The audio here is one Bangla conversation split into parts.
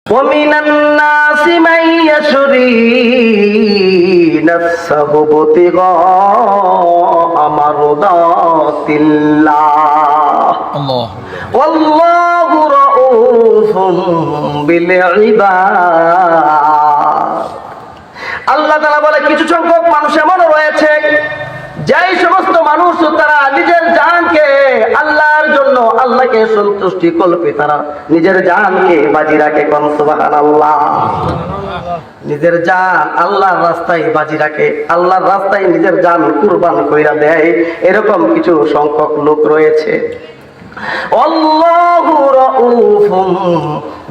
ومن الناس من يشري نفسه ابتغاء مرضات الله والله رؤوف بالعباد। আল্লাহ তাআলা বলে কিছু সংখ্যক মানুষ এমন রয়েছে যেই সমস্ত মানুষ তারা নিজের জানকে আল্লাহর জন্য, আল্লাহকে সন্তুষ্টি কল্পে তারা নিজের জানকে বাজি রাখে। কোন সুবহানাল্লাহ। নিজের জান আল্লাহর রাস্তায় বাজি রাখে, আল্লাহর রাস্তায় নিজের জান কুরবান কইরা দেয়। এরকম কিছু সংখ্যক লোক রয়েছে। আল্লাহু রাউফুম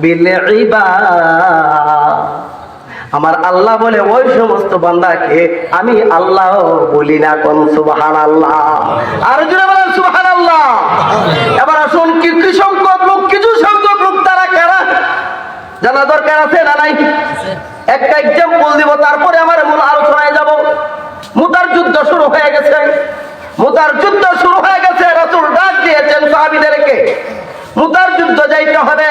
বিল ইবাদ। আমার আল্লাহ বলে ওই সমস্ত বান্দাকে আমি আল্লাহ বলি না। কোন সুবহানাল্লাহ। আর জোরে বলেন সুবহানাল্লাহ। এবার আসুন কিছু সংখ্যক লোক তারা কারা জানা দরকার আছে না নাই? একটা এক্সাম্পল দিব, তারপরে আমার মূল আলোচনায় যাব। মুতার যুদ্ধ শুরু হয়ে গেছে। রাসূল ডাক দিয়েছেন সাহাবীদেরকে, মুতার যুদ্ধ যাইতে হবে।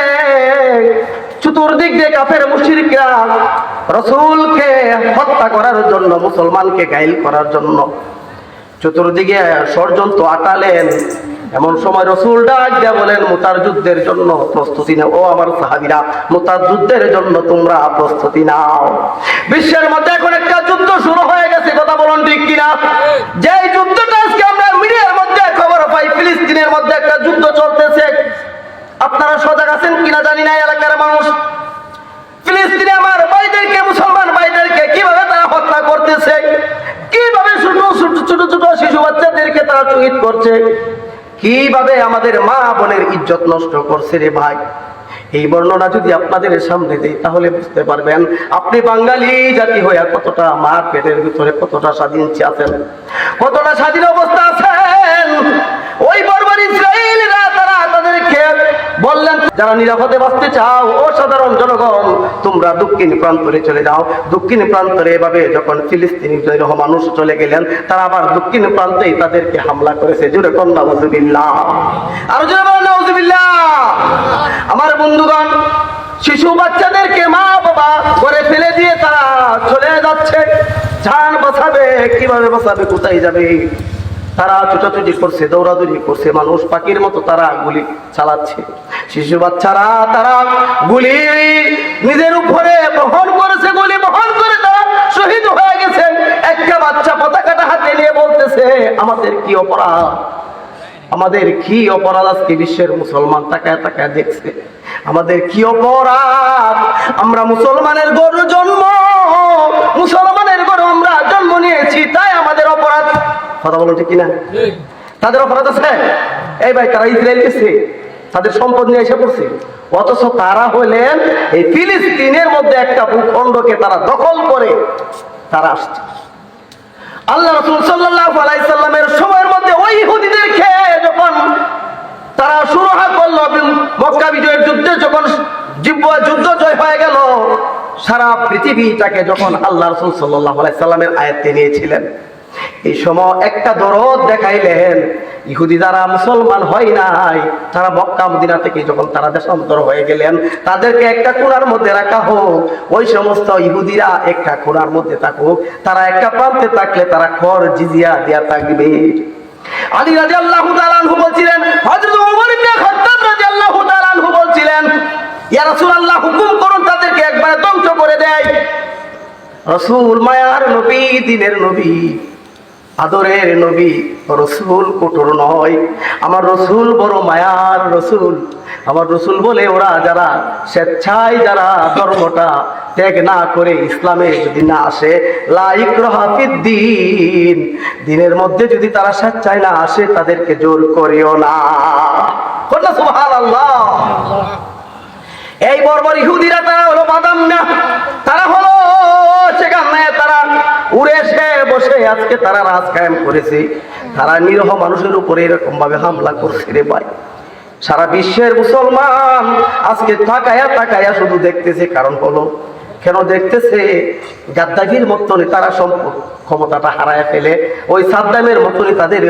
চতুর্দিক দিয়ে কাফের মুশরিকরা রাসূলকে হত্যা করার জন্য, মুসলমানকে ঘায়েল করার জন্য চতুর্দিকে ষড়যন্ত্র আটালেন। এমন সময় রাসূল ডাক দিয়া বলেন, মুতার যুদ্ধের জন্য প্রস্তুতি নাও। ও আমার সাহাবীরা, মুতার যুদ্ধের জন্য তোমরা প্রস্তুতি নাও। বিশ্বের মধ্যে এখন একটা যুদ্ধ শুরু হয়ে গেছে, কথা বলুন ঠিক কিনা? যে যুদ্ধটা আজকে আমরা মিডিয়ার মধ্যে খবর পাই, ফিলিস্তিনের মধ্যে একটা যুদ্ধ চলতেছে। আপনারা সজাগ আছেন কিনা জানি না। এলাকার মানুষ ফিলিস্তিনে আমার ভাইদেরকে, মুসলমান ভাইদেরকে কিভাবে তারা হত্যা করতেছে, কিভাবে ছোট শিশু বাচ্চাদেরকে তারা শহীদ করছে, কিভাবে আমাদের মা বোনের ইজ্জত নষ্ট করছে রে ভাই। এই বর্ণনা যদি আপনাদের সামনে দেই তাহলে বুঝতে পারবেন আপনি বাঙালি জাতি হইয়া কতটা মার পেটের ভিতরে কতটা স্বাধীন আছেন, কতটা স্বাধীন অবস্থা আছেন। ওই বর্বর ইসরায়েলিরা তারা তাদেরকে বললেন, যারা নিরাপদে বাঁচতে চাও ও সাধারণ জনগণ, তোমরা দক্ষিণ প্রান্তরে চলে যাও। দক্ষিণ প্রান্তরে এভাবে যখন ফিলিস্তিনি মানুষ চলে গেলেন, তারা আবার দক্ষিণ প্রান্তেই তাদেরকে হামলা করেছে। জোরে কোন নাউযুবিল্লাহ। আর জোরে বলেন নাউযুবিল্লাহ। আমার বন্ধুগণ, শিশু বাচ্চাদেরকে মা বাবা ঘরে ফেলে দিয়ে তারা চলে যাচ্ছে। জান বাঁচাবে, কিভাবে বাঁচাবে, কোথায় যাবে? তারা ছুটাছুটি করছে, দৌড়াদৌড়ি করছে, মানুষ পাখির মতো তারা গুলি চালাচ্ছে। শিশু বাচ্চারা তারা গুলি নিজের উপরে বহন করেছে, গুলি বহন করে তারা শহীদ হয়ে গেছে। একটা বাচ্চা পতাকাটা হাতে নিয়ে বলতেছে, আমাদের কি অপরাধ, আমাদের কি অপরাধ। আজকে বিশ্বের মুসলমান তাকায় তাকায় দেখছে আমাদের কি অপরাধ। আমরা মুসলমানের গর্ব জন্ম, মুসলমানের গর্ব আমরা জন্ম নিয়েছি, তাই আমাদের অপরাধ। কথা বলুন ঠিক কিনা? তাদের অপরাধ আছে? এই ভাই, তারা ইসরায়েল গেছে, তাদের সম্পদ নিয়ে এসে পড়ছে, অথচ তারা হলেন এই ফিলিস্তিনের মধ্যে একটা ভূখণ্ডকে তারা দখল করে তারা আসছে। আল্লাহ রাসূল সাল্লাল্লাহু আলাইহি সাল্লামের সময়ের মধ্যে ওই ইহুদিদেরকে যখন তারা শুরু করলো, মক্কা বিজয়ের যুদ্ধে যখন যুদ্ধ জয় হয়ে গেল, সারা পৃথিবীটাকে যখন আল্লাহ রাসূল সাল্লাল্লাহু আলাইহি সাল্লামের আয়াতে নিয়েছিলেন, এই সময় একটা দরদ দেখাইলেন। ইহুদি যারা মুসলমান হয় নাই, তারা মক্কা মদিনা থেকে যখন তারা দেশান্তর হয়ে গেলেন, তাদেরকে একটা কোণার মধ্যে রাখা হোক। ওই সমস্ত ইহুদিরা একটা কোণার মধ্যে থাকুক, তারা একটা প্রান্তে থাকলে তারা কর জিজিয়া দিয়া থাকবে। আলী রাদিয়াল্লাহু তাআলা আনহু বলছিলেন, হযরত ওমর ইবনে খাত্তাব রাদিয়াল্লাহু তাআলা আনহু বলছিলেন, ইয়া রাসূলুল্লাহ, হুকুম করুন তাদেরকে একবারে ধ্বংস করে দেয়। রাসূল মায়ার নবী, দিনের নবী, আদরের নবী, রসুল কঠোর নয়। আমার রসুল বড় মায়ার রসুল। আমার রসুল বলে, ওরা যারা স্বেচ্ছায় যারা ধর্মটা ত্যাগ না করে ইসলামে যদি না আসে, লা ইকরাহা ফিদ্দীন, দিনের মধ্যে যদি তারা স্বেচ্ছায় না আসে, তাদেরকে জোর করিও না। বলনা সুবহানাল্লাহ। এই বর্বর ইহুদিরা তারা হলো বাদাম না, তারা হলো সেখানে তারা উড়ে এসে বসে আজকে তারা রাজ কায়েম করেছে। তারা নিরহ মানুষের উপরে এরকম ভাবে হামলা করছে রে ভাই। সারা বিশ্বের মুসলমান আজকে তাকায়া তাকায়া শুধু দেখতেছে। কারণ হলো, কেন দেখতেছে? গাদ্দাফির মতনই তারা সম্পদ ক্ষমতাটা হারায় ফেলে, ওই সাদ্দামের মতনই তাদের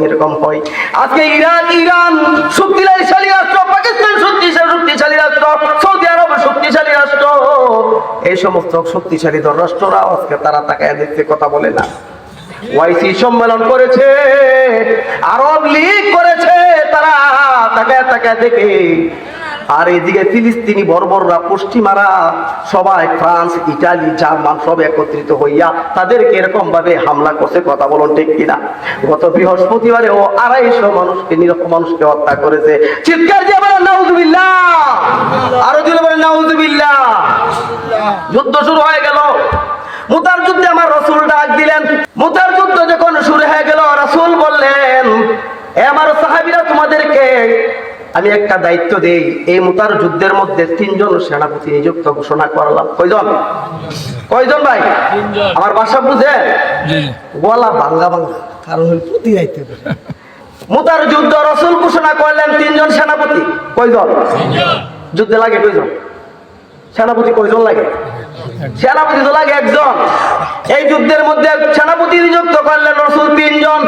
এরকম হয়। আজকে ইরান শক্তিশালী রাষ্ট্র, পাকিস্তান শক্তিশালী রাষ্ট্র, সৌদি আরব শক্তিশালী রাষ্ট্র, এই সমস্ত শক্তিশালী ধর্মরাষ্ট্ররাও আজকে তারা তাকায় দেখতে, কথা বলে না। ওয়াইসি সম্মেলন করেছে, আরব লীগ করেছে, তারা তাকায় তাকায় দেখে। আর এদিকে ফিলিস্তিনি বর্বররা, পশ্চিমারা সবাই, ফ্রান্স, ইটালি, জার্মান সব একত্রিত হইয়া তাদেরকে এরকম ভাবে হামলা করছে, কথা বলুন ঠিক কিনা? গত বৃহস্পতিবারে ও 250 মানুষকে, নিরীহ মানুষকে হত্যা করেছে। চিৎকার দিয়ে বলেন নাউজুবিল্লাহ, আরো দিলে বলেন নাউজুবিল্লাহ। যুদ্ধ শুরু হয়ে গেল। মুতার যুদ্ধে আমার রাসূল ডাক দিলেন। মুতার যুদ্ধ যখন শুরু হয়ে গেল, রাসূল বললেন, এ আমার সাহাবীরা, তোমাদেরকে আমি একটা দায়িত্ব দেই। এই মুতার যুদ্ধের মধ্যে 3 জন সেনাপতি নিযুক্ত ঘোষণা করলাম। কয়জন? কয়জন ভাই? আমার ভাষা বুঝে গলা বাংলা বাংলা, কারণ প্রতি দায়িত্ব। মুতার যুদ্ধ রাসূল ঘোষণা করলেন 3 জন সেনাপতি। কয়জন? যুদ্ধে লাগে কয়জন? সেনাপতি কয়জন লাগে? সেনাপতি তো লাগে একজন। এই যুদ্ধের মধ্যে সেনাপতি নিযুক্ত করলেন রাসূল 3 জন।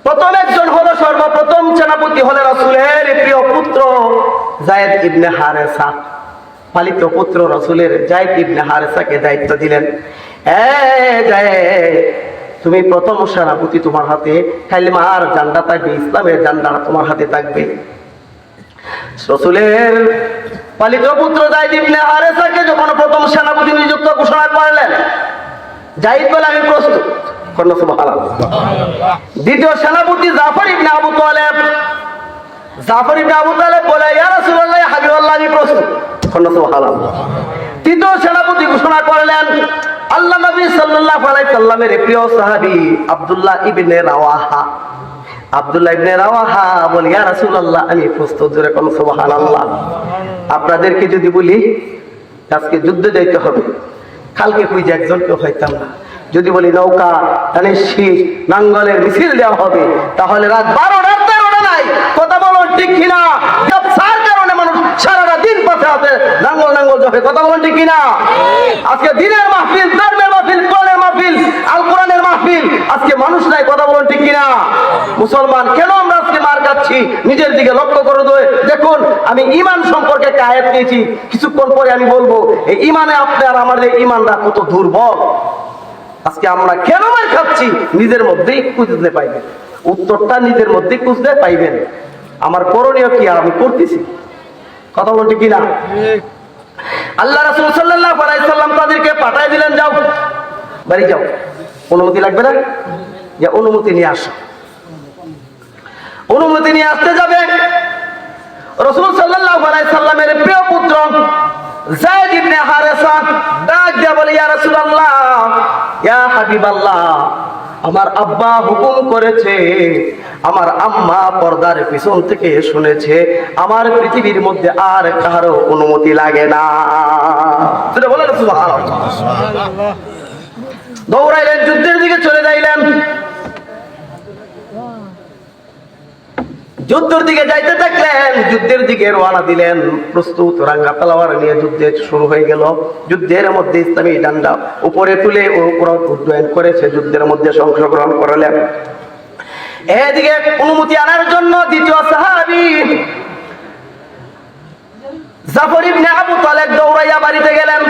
প্রথম একজন হলো, সর্বপ্রথম সেনাপতি হলো রাসূলের প্রিয় পুত্র যায়েদ ইবনে হারেসা। পালিত পুত্র রাসূলের যায়েদ ইবনে হারেসাকে দায়িত্ব দিলেন, তুমি প্রথম সেনাপতি, তোমার হাতে কালিমার ঝান্ডা থাকবে, ইসলামের ঝান্ডা তোমার হাতে থাকবে। রাসূলের পালিত পুত্র যায়েদ ইবনে হারেসাকে যখন প্রথম সেনাপতি নিযুক্ত ঘোষণা করলেন, যায়েদ বলে, আমি প্রস্তুত। দ্বিতীয় সেনাপতি জাফর ইবনে আবু তালেব। জাফর ইবনে আবু তালেব বলে, ইয়া রাসূলুল্লাহ, ইয়া হাবিবাল্লাহ, আমি প্রস্তুত। তৃতীয় সেনাপতি ঘোষণা করলেন আল্লাহ নবী সাল্লাল্লাহু আলাইহি সাল্লামের প্রিয় সাহাবী আব্দুল্লাহ ইবনে রাওয়াহা। আব্দুল্লাহ ইবনে রাওয়াহা বলে, ইয়া রাসূলুল্লাহ, আমি প্রস্তুত। জোরে কোন সুবহানাল্লাহ। আপনাদেরকে যদি বলি আজকে যুদ্ধে যাইতে হবে, কালকে কই যে একজনকে হইতাম না। যদি বলি নৌকা তাহলে শীষ নাঙ্গলের মিছিল দেওয়া হবে, তাহলে রাত 12টার 13টা নাই, কথা বলুন ঠিক কিনা? ব্যবসার কারণে মানুষ সারাটা দিন পাশে আছে, নাঙ্গল নাঙ্গল যাবে, কথা বলুন ঠিক কিনা? আজকে দিনের মাহফিল, ধর্মের মাহফিল, কোরআনের মাহফিল, আল কোরআনের মাহফিল, আজকে মানুষ নাই, কথা বলুন ঠিক কিনা? মুসলমান কেন আমরা আজকে মার খাচ্ছি? নিজের দিকে লক্ষ্য করে দেখুন। আমি ঈমান সম্পর্কে একটা আয়াত নিয়েছি, কিছুক্ষণ পরে আমি বলবো এই ঈমানে আপনার আমাদের ঈমানটা কত দুর্বল। আজকে আমরা কেন মার খাচ্ছি? নিজের মধ্যেই খুঁজতে পাইবেন উত্তরটা, নিজের মধ্যেই খুঁজতে পাইবেন। আমার করণীয় কি আর আমি করতেছি, কথা বলতে কিনা? আল্লাহ রাসূল সাল্লাল্লাহু আলাইহি সাল্লাম তাদেরকে পাঠিয়ে দিলেন, যাও বাড়ি যাও, অনুমতি লাগবে না, যে অনুমতি নিয়ে আসো। অনুমতি নিয়ে আসতে যাবে। রাসূল সাল্লাল্লাহু আলাইহি সাল্লামের প্রিয় পুত্র যায়েদ ইবনে হারেসা ডাক দিয়ে বলে, ইয়া রাসূলুল্লাহ, ইয়া হাবিবাল্লাহ, আমার আব্বা হুকুম করেছে, আমার আম্মা পর্দার পিছন থেকে শুনেছে, আমার পৃথিবীর মধ্যে আর কারো অনুমতি লাগে না। সেটা বলেন সুবহানাল্লাহ। দৌড়াইলেন, যুদ্ধের দিকে চলে যাইলেন। যুদ্ধের দিকে যাইতে থাকলেন, যুদ্ধের দিকে রওনা দিলেন, প্রস্তুত রাঙ্গা তলোয়ার নিয়ে যুদ্ধ শুরু হয়ে গেল। যুদ্ধের মধ্যে ইসলামী ডান্ডা উপরে তুলে উড্ডয়ন করেছে, যুদ্ধের মধ্যে অংশগ্রহণ করলেন। এদিকে অনুমতি আনার জন্য দ্বিতীয় সাহাবী জাফর ইবনে আবু তালেব দৌড়াইয়া বাড়িতে গেলেন।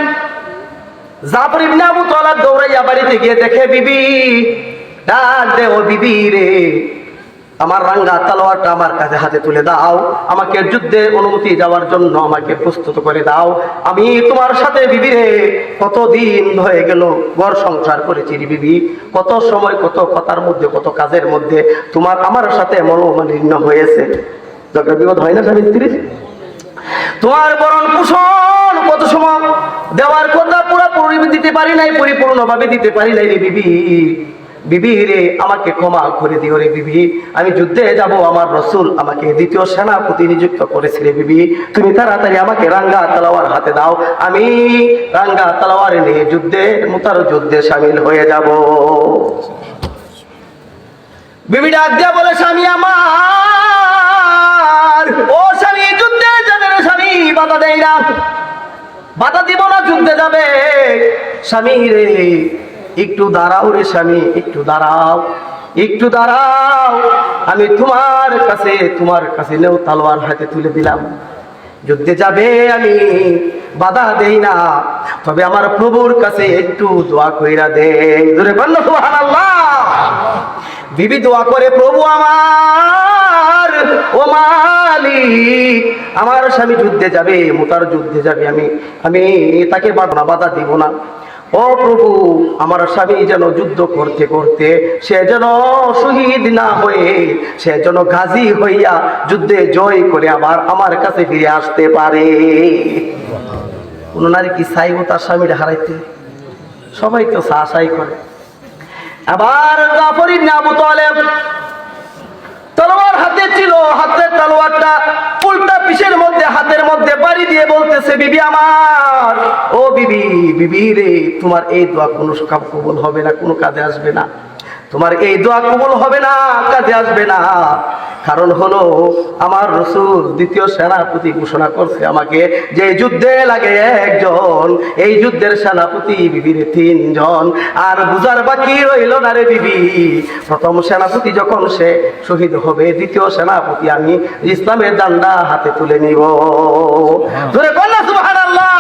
জাফর ইবনে আবু তালেব দৌড়াইয়া বাড়িতে গিয়ে দেখে বিবি, ডাক দে, ও বিবি রে, আমার রাঙ্গা তলোয়ারটা আমার কাছে হাতে তুলে দাও, আমাকে যুদ্ধে অনুমতি দেওয়ার জন্য আমাকে প্রস্তুত করে দাও। আমি তোমার সাথে বিবি রে কতদিন হয়ে গেল ঘর সংসার করেছি রে বিবি, কত সময়, কত কথার মধ্যে, কত কাজের মধ্যে তোমার আমার সাথে মনোমালিন্য হয়েছে। ঝগড়া বিবাদ হয় না স্বামী স্ত্রীর? তোমার বরণ পোষণ কত সময় দেওয়ার কথা পুরোপুরি দিতে পারি নাই, পরিপূর্ণভাবে দিতে পারি নাই রে বিবি। বিবি রে, আমাকে ক্ষমা করে দিও রে বিবি, আমি যুদ্ধে যাব, আমার রাসূল আমাকে দ্বিতীয় সেনাপতি নিযুক্ত করেছে রে বিবি, তুমি তাড়াতাড়ি আমাকে রাঙ্গা তলোয়ার হাতে দাও, আমি রাঙ্গা তলোয়ার নিয়ে মুতার যুদ্ধে শামিল হয়ে যাব। বিবি ডাক দিয়া বলে, স্বামী আমার, ও স্বামী, যুদ্ধে যাবে রে স্বামী, বাধা দেই না, বাধা দিব না, যুদ্ধে যাবে। স্বামী রে, একটু দাঁড়াও রে স্বামী, একটু দাঁড়াও, একটু দাঁড়াও, আমি তোমার কাছে নেও তলোয়ার হাতে তুলে দিলাম, যুদ্ধে যাবে, আমি বাধা দেই না, তবে আমার প্রভুর কাছে একটু দোয়া কইরা দে। জোরে বলো সুবহানাল্লাহ। বিবি দোয়া করে, প্রভু আমার, ও মালিক, আমার স্বামী যুদ্ধে যাবে, মুতার যুদ্ধে যাবে, আমি তাকে বাধা দিব না। ও প্রভু, আমার স্বামী যেন যুদ্ধ করতে করতে সে যেন শহীদ না হয়ে, সে যেন গাজী হইয়া যুদ্ধে জয় করে আবার আমার কাছে ফিরে আসতে পারে। কোন নারী কি চাইব তার স্বামীর হারাইতে? সবাই তো আশাই করে। আবার জাফর ইবনে আবু তালেব তলোয়ার হাতে ছিল, হাতের তলোয়ারটা উল্টা পিঠের মধ্যে, হাতের মধ্যে বাড়ি দিয়ে বলতেছে, বিবি আমার, ও বিবি, বিবি রে, তোমার এই দোয়া কোনো কবুল হবে না, কোনো কাজে আসবে না। তোমার এই দোয়া কবুল হবে না, কাজে আসবে না। কারণ হলো আমার রাসূল দ্বিতীয় সেনাপতি ঘোষণা করছে আমাকে, যে যুদ্ধে লাগে একজন, এই যুদ্ধের সেনাপতি বিবির 3 জন। আর বুঝার বাকি রইল না রে বিবি, প্রথম সেনাপতি যখন সে শহীদ হবে, দ্বিতীয় সেনাপতি আমি ইসলামের ডান্ডা হাতে তুলে নিব। ধরে বলনা সুবহানাল্লাহ।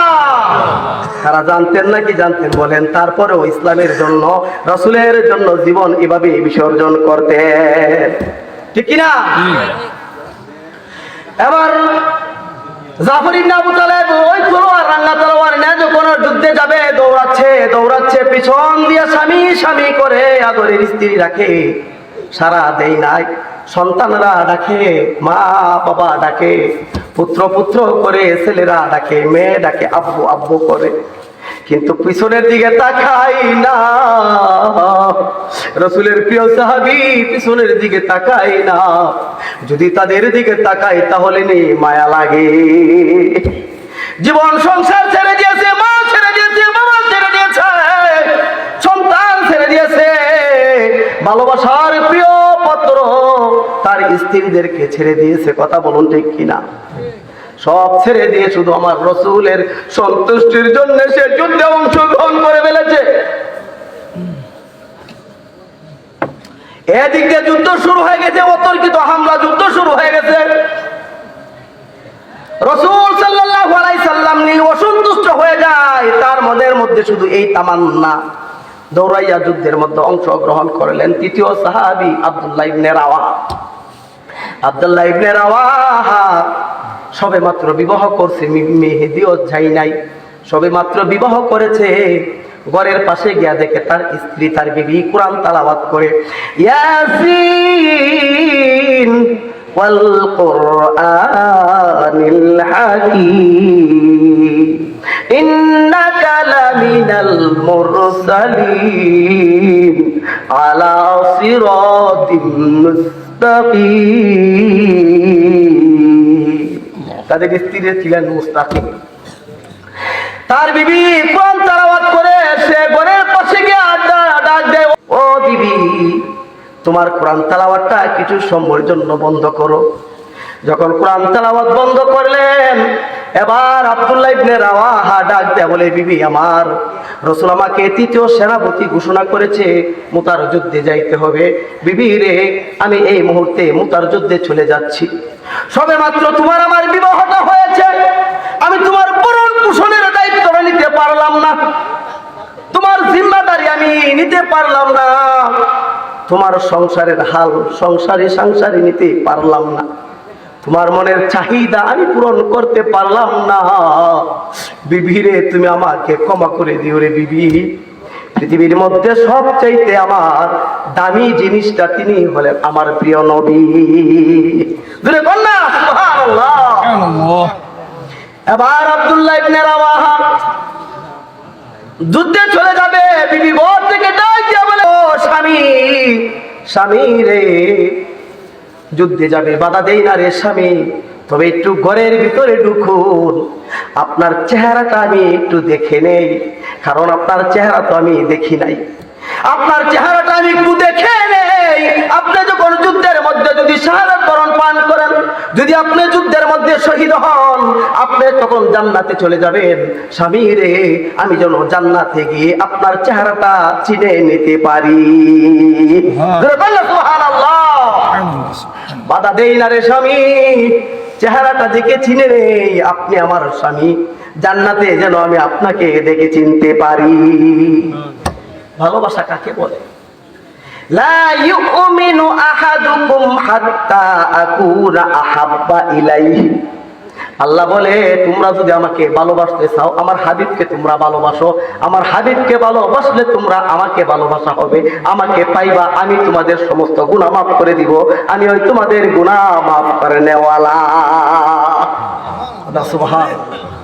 তারা জানতেন নাকি জানতেন বলেন? তারপরেও ইসলামের জন্য, রাসূলের জন্য জীবন এভাবে বিসর্জন করতেন, ঠিক কিনা? এবার জাফর ইবনে আবু তালেব ওই তলোয়ার, রাঙ্গা তলোয়ার নিয়ে যখন যুদ্ধে যাবে, দৌড়াচ্ছে, পিছন দিয়ে স্বামী করে আদরের স্ত্রী রাখে, সারা দেয় নাই। সন্তানরা ডাকে, মা বাবা ডাকে, পুত্র করে ছেলেরা ডাকে, মেয়ে ডাকে, আব্বু আব্বু করে, কিন্তু পিছনের দিকে তাকাই না। রাসূলের প্রিয় সাহাবী পিছনের দিকে তাকাই না। যদি তাদের দিকে তাকাই তাহলে মায়া লাগে। জীবন সংসার ছেড়ে দিয়েছে, মা ছেড়ে দিয়েছে, বাবা ছেড়ে দিয়েছে, সন্তান ছেড়ে দিয়েছে, ভালোবাসার প্রিয় পাত্র তার স্ত্রীদেরকে ছেড়ে দিয়েছে। কথা বলুন ঠিক কিনা? সব ছেড়ে দিয়ে শুধু আমার রাসূলের সন্তুষ্টির জন্য সে যুদ্ধে অংশগ্রহণ করে ফেলেছে। এদিক দিয়ে যুদ্ধ শুরু হয়ে গেছে, অতর্কিত হামলা যুদ্ধ শুরু হয়ে গেছে। রাসূল সাল্লাল্লাহু আলাইহি সাল্লাম নিয়ে অসন্তুষ্ট হয়ে যায়। তার মনের মধ্যে শুধু এই তামান্না, দৌড়াইয়া যুদ্ধের মধ্যে অংশগ্রহণ করলেন তৃতীয় সাহাবী আব্দুল্লাহ ইবনে রাওয়াহা। সবে মাত্র বিবাহ করছে, মেহেদিও যাই নাই, সবে মাত্র বিবাহ করেছে। ঘরের পাশে গিয়া দেখে তার স্ত্রী, তার বিবি কোরআন তেলাওয়াত করে, ইয়াসিন ওয়াল কুরআনিল হাকীম ইন্নাকা লামিনাল মুরসালিন আলা সিরাতিম মুস্তাকিম। তাদের স্ত্রী ছিলেন মুস্তাকিম। তার বিবি কোরআন তেলাওয়াত করে সে ঘরের পাশে গিয়ে ডাক দেয়, ও বিবি, তোমার কোরআন তেলাওয়াতটা কিছু সময়ের জন্য বন্ধ করো। যখন কোরআন তেলাওয়াত বন্ধ করলেন, এবার আব্দুল্লাহ ইবনে রাওয়াহা ডাক দেয়া বলে, বিবি আমার, রাসূল আমাকে তৃতীয় সেনাপতি ঘোষণা করেছে, মুতার যুদ্ধে যাইতে হবে। বিবি রে, আমি এই মুহূর্তে মুতার যুদ্ধে চলে যাচ্ছি। সবে মাত্র তোমার আমার বিবাহটা হয়েছে, আমি তোমার ভরণ পোষণের দায়িত্বটা নিতে পারলাম না, তোমার জিম্মাদারি আমি নিতে পারলাম না, তোমার সংসারের হাল সংসারে নিতে পারলাম না, তোমার মনের চাহিদা আমি পূরণ করতে পারলাম না। বিবি রে, তুমি আমাকে ক্ষমা করে দিও রে বিবি। পৃথিবীর মধ্যে সবচাইতে আমার দামি জিনিসটা তিনি হলেন আমার প্রিয় নবী। জোরে বল না সুবহানাল্লাহ। এবার আব্দুল্লাহ ইবনে রাওয়াহা যুদ্ধে চলে যাবে। বিবি ঘর থেকে ডাক দিয়ে বলে, ও স্বামী রে, যুদ্ধে যাবে, বাধা দেই না রে স্বামী, তবে একটু ঘরের ভিতরে ঢুকুন, আপনার চেহারাটা আমি একটু দেখে নেই, কারণ আপনার চেহারা তো আমি দেখি নাই, আপনার চেহারাটা আমি একটু দেখে নেই। আপনি যখন যুদ্ধের মধ্যে যদি শাহাদাত বরণ পান করেন, যদি আপনি যুদ্ধের মধ্যে শহীদ হন, আপনি তখন জান্নাতে চলে যাবেন। স্বামী রে, আমি যেন জান্নাতে গিয়ে আপনার চেহারাটা চিনে নিতে পারি। সুবহানাল্লাহ। বাধা দেই না রে স্বামী, চেহারাটা দেখে চিনে নেই আপনি আমার স্বামী, জান্নাতে যেন আমি আপনাকে দেখে চিনতে পারি। ভালোবাসা কাকে বলে? লা ইউমিনু আহাদুকুম হাত্তা আকুনা আহাব্বা ইলাইহি। আল্লাহ বলে তোমরা যদি আমাকে ভালোবাসতে চাও, আমার হাবিবকে তোমরা ভালোবাসো, আমার হাবিবকে ভালোবাসলে তোমরা আমাকে ভালোবাসা হবে, আমাকে পাইবা, আমি তোমাদের সমস্ত গুনাহ মাফ করে দিব, আমি ওই তোমাদের গুনাহ মাফ করে নেওয়ালা। সুবহানাল্লাহ।